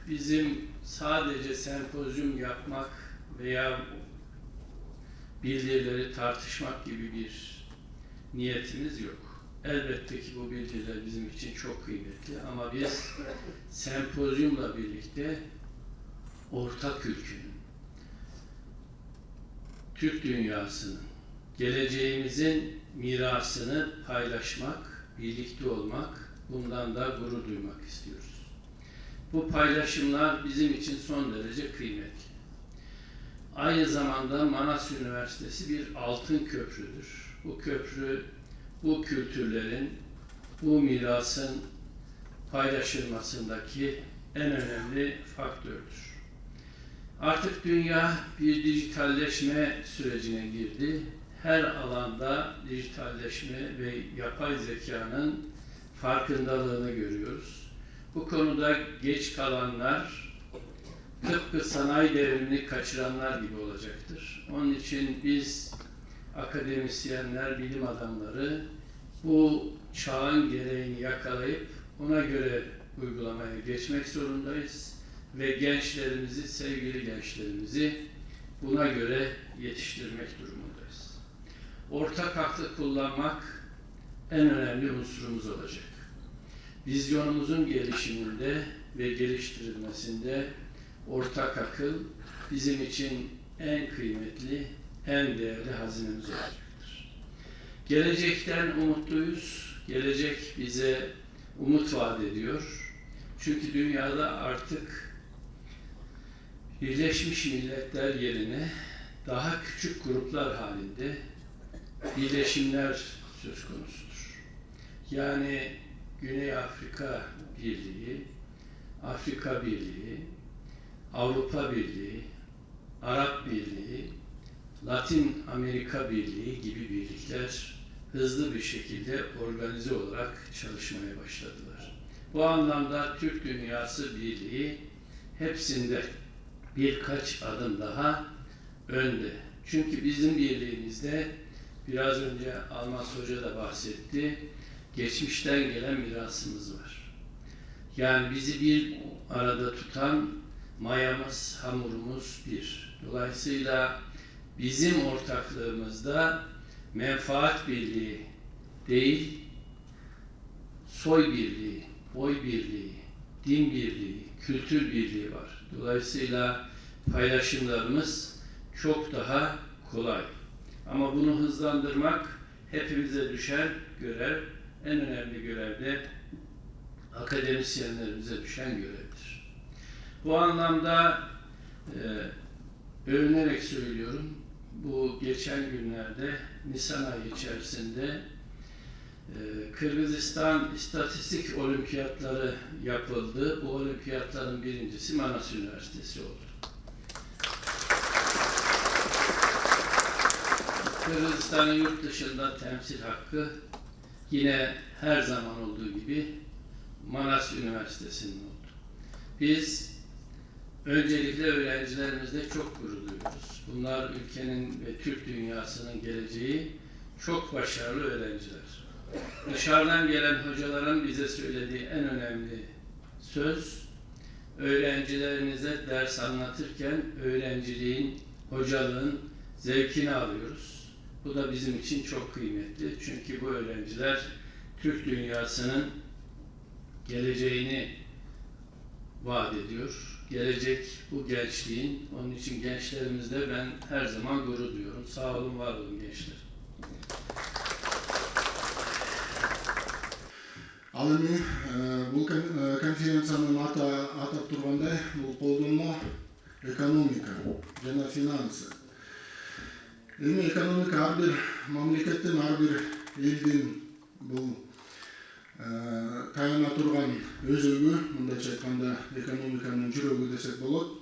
bizim sadece sempozyum yapmak veya bildirileri tartışmak gibi bir niyetimiz yok. Elbette ki bu bildiriler bizim için çok kıymetli ama biz sempozyumla birlikte ortak ülkenin, Türk dünyasının, geleceğimizin mirasını paylaşmak, birlikte olmak, bundan da gurur duymak istiyoruz. Bu paylaşımlar bizim için son derece kıymetli. Aynı zamanda Manas Üniversitesi bir altın köprüdür. Bu köprü, bu kültürlerin, bu mirasın paylaşılmasındaki en önemli faktördür. Artık dünya bir dijitalleşme sürecine girdi. Her alanda dijitalleşme ve yapay zekanın farkındalığını görüyoruz. Bu konuda geç kalanlar tıpkı sanayi devrimini kaçıranlar gibi olacaktır. Onun için biz akademisyenler, bilim adamları bu çağın gereğini yakalayıp ona göre uygulamaya geçmek zorundayız ve gençlerimizi, sevgili gençlerimizi buna göre yetiştirmek durumundayız. Ortak aklı kullanmak en önemli unsurumuz olacak. Vizyonumuzun gelişiminde ve geliştirilmesinde ortak akıl bizim için en kıymetli, en değerli hazinemiz olacaktır. Gelecekten umutluyuz. Gelecek bize umut vaat ediyor. Çünkü dünyada artık Birleşmiş Milletler yerine daha küçük gruplar halinde birleşimler söz konusudur. Yani Güney Afrika Birliği, Afrika Birliği, Avrupa Birliği, Arap Birliği, Latin Amerika Birliği gibi birlikler hızlı bir şekilde organize olarak çalışmaya başladılar. Bu anlamda Türk Dünyası Birliği hepsinde birkaç adım daha önde. Çünkü bizim birliğimizde biraz önce Almaz Hoca da bahsetti, geçmişten gelen mirasımız var. Yani bizi bir arada tutan mayamız, hamurumuz bir. Dolayısıyla bizim ortaklığımızda menfaat birliği değil, soy birliği, boy birliği, din birliği, kültür birliği var. Dolayısıyla paylaşımlarımız çok daha kolay. Ama bunu hızlandırmak hepimize düşen görev, en önemli görev de akademisyenlerimize düşen görevdir. Bu anlamda övünerek söylüyorum, bu geçen günlerde Nisan ayı içerisinde Kırgızistan İstatistik Olimpiyatları yapıldı. Bu olimpiyatların birincisi Manas Üniversitesi oldu. Kırgızistan'ın yurt dışında temsil hakkı yine her zaman olduğu gibi Manas Üniversitesi'nin oldu. Biz öncelikle öğrencilerimizle çok gurur duyuyoruz. Bunlar ülkenin ve Türk dünyasının geleceği, çok başarılı öğrenciler. Dışarıdan gelen hocaların bize söylediği en önemli söz, öğrencilerinize ders anlatırken öğrenciliğin, hocalığın zevkini alıyoruz. Bu da bizim için çok kıymetli. Çünkü bu öğrenciler Türk dünyasının geleceğini vaat ediyor. Gelecek bu gençliğin, onun için gençlerimizle ben her zaman gurur duyuyorum. Sağ olun, var olun gençler. Ал эми бул конференциянын атап тургандай, бул колдонмо экономика жана финансы. Эми экономика ар бир мамлекеттин, ар бир элдин бул таяна турган өзөгү, мындайча айтканда экономиканын жүрөгү десек болот.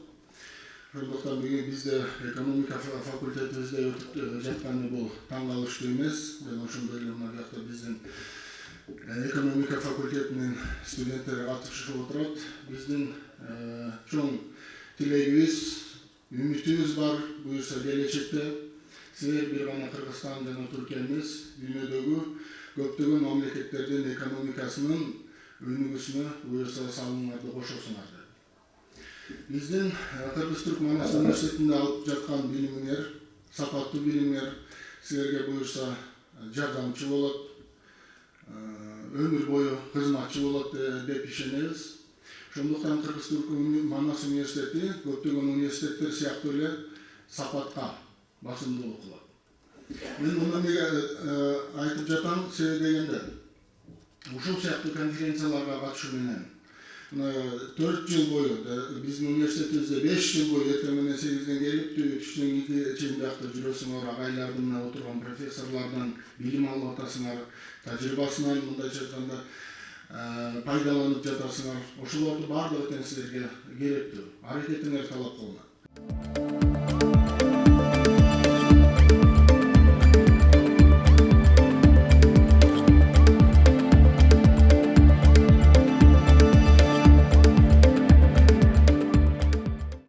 Ошондуктан бүгүн бизде экономика факультетибизде өтүп жатканы бул таң калыштуу эмес. Жана ошондой эле мына жакта биздин экономика факультетинин студенттери катышып отурат. Биздин чоң тилегибиз, үмүтүбүз бар, буюрса келечекте силер бир гана Кыргызстан жана Түркия эмес, дүйнөдөгү көптөгөн мамлекеттердин экономикасынын өнүгүүсүнө буюрса салымыңарды кошосуңар деп. Биздин Кыргыз Түрк Манас университетинде алып жаткан билимиңер, сапаттуу билимиңер силерге буюрса жардамчы болот, өмүр бою кызматчы болот деп ишенебиз. Ошондуктан Кыргыз Түрк Манас университети көптөгөн университеттер сыяктуу эле сапатка басымдуулук кылат. Мен муну эмнеге айтып жатам дегенде, ушул сыяктуу конференцияларга катышуу менен 4 жыл бою, биздин университетибизде 5 жыл бою эртең менен 8-ден келип, түштүн 2 чейинде жүрөсүңөр, агайлардын менен отурган профессорлордон билим алып атасыңар, тажрыйбасынан мындайча айтканда пайдаланып жатасыңар. Ошолордун баардыгы тең силерге керектүү. Аракетиңер талап кылынат.